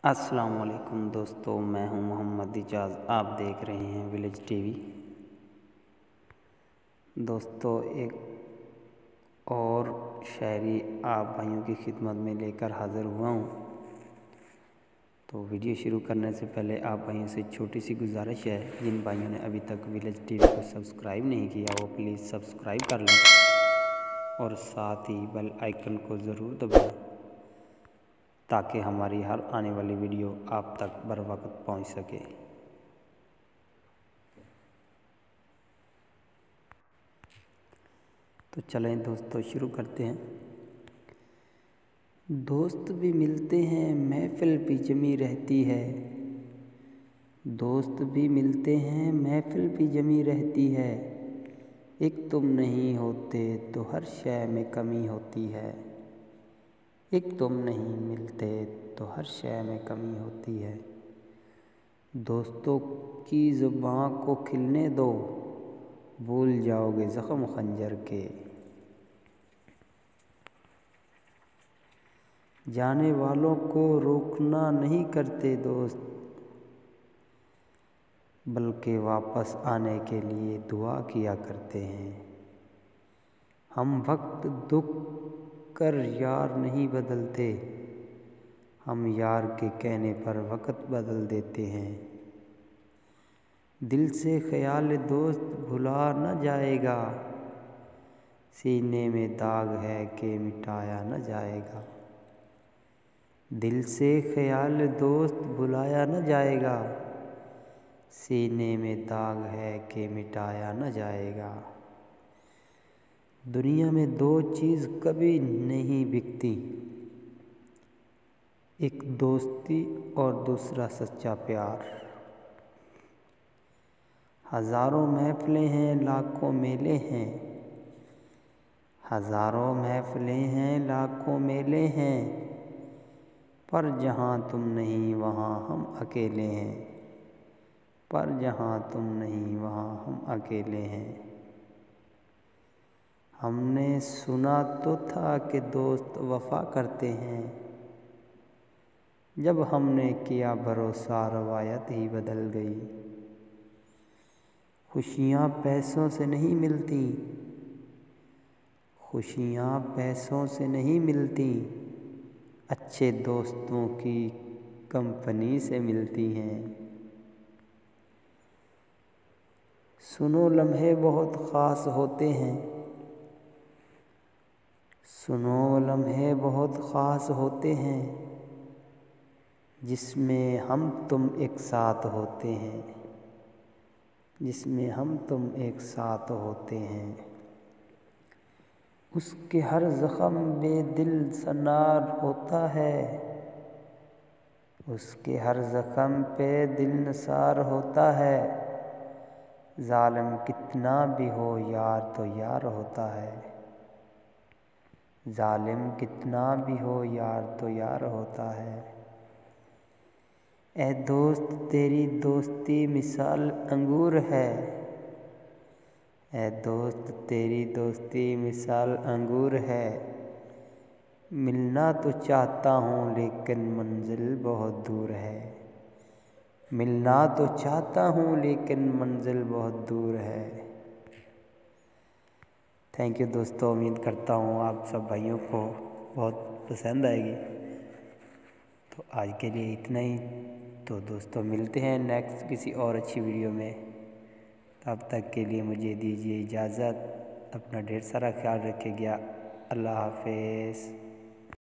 अस्सलाम वालेकुम दोस्तों, मैं हूं मोहम्मद इजाज़। आप देख रहे हैं विलेज टीवी। दोस्तों, एक और शायरी आप भाइयों की खिदमत में लेकर हाज़िर हुआ हूं। तो वीडियो शुरू करने से पहले आप भाइयों से छोटी सी गुजारिश है, जिन भाइयों ने अभी तक विलेज टीवी को सब्सक्राइब नहीं किया वो प्लीज़ सब्सक्राइब कर लें और साथ ही बेल आइकन को ज़रूर दबाएं ताकि हमारी हर आने वाली वीडियो आप तक बर वक्त पहुँच सके। तो चलें दोस्तों, शुरू करते हैं। दोस्त भी मिलते हैं, महफिल भी जमी रहती है। दोस्त भी मिलते हैं, महफिल भी जमी रहती है। एक तुम नहीं होते तो हर शय में कमी होती है। एक तुम नहीं मिलते तो हर शय में कमी होती है। दोस्तों की ज़ुबान को खिलने दो, भूल जाओगे ज़ख्म खंजर के। जाने वालों को रोकना नहीं करते दोस्त, बल्कि वापस आने के लिए दुआ किया करते हैं। हम वक्त दुख कर यार नहीं बदलते, हम यार के कहने पर वक्त बदल देते हैं। दिल से ख्याल दोस्त भुला न जाएगा, सीने में दाग है कि मिटाया न जाएगा। दिल से ख्याल दोस्त भुलाया न जाएगा, सीने में दाग है कि मिटाया न जाएगा। दुनिया में दो चीज़ कभी नहीं बिकती, एक दोस्ती और दूसरा सच्चा प्यार। हज़ारों महफिलें हैं, लाखों मेले हैं। हज़ारों महफिलें हैं, लाखों मेले हैं, पर जहाँ तुम नहीं वहाँ हम अकेले हैं। पर जहाँ तुम नहीं वहाँ हम अकेले हैं। हमने सुना तो था कि दोस्त वफ़ा करते हैं, जब हमने किया भरोसा रवायत ही बदल गई। खुशियाँ पैसों से नहीं मिलती, खुशियाँ पैसों से नहीं मिलती, अच्छे दोस्तों की कंपनी से मिलती हैं। सुनो लम्हे बहुत ख़ास होते हैं, सुनो लम्हे बहुत ख़ास होते हैं, जिसमें हम तुम एक साथ होते हैं, जिसमें हम तुम एक साथ होते हैं। उसके हर ज़ख्म बेदिल सनार होता है, उसके हर ज़ख्म पे दिल नसार होता है। ज़ालिम कितना भी हो यार तो यार होता है, ज़ालिम कितना भी हो यार तो यार होता है। ए दोस्त तेरी दोस्ती मिसाल अंगूर है, ए दोस्त तेरी दोस्ती मिसाल अंगूर है। मिलना तो चाहता हूँ लेकिन मंजिल बहुत दूर है, मिलना तो चाहता हूँ लेकिन मंजिल बहुत दूर है। थैंक यू दोस्तों, उम्मीद करता हूँ आप सब भाइयों को बहुत पसंद आएगी। तो आज के लिए इतना ही। तो दोस्तों मिलते हैं नेक्स्ट किसी और अच्छी वीडियो में। तब तक के लिए मुझे दीजिए इजाज़त। अपना ढेर सारा ख्याल रखिएगा। अल्लाह हाफ़िज़।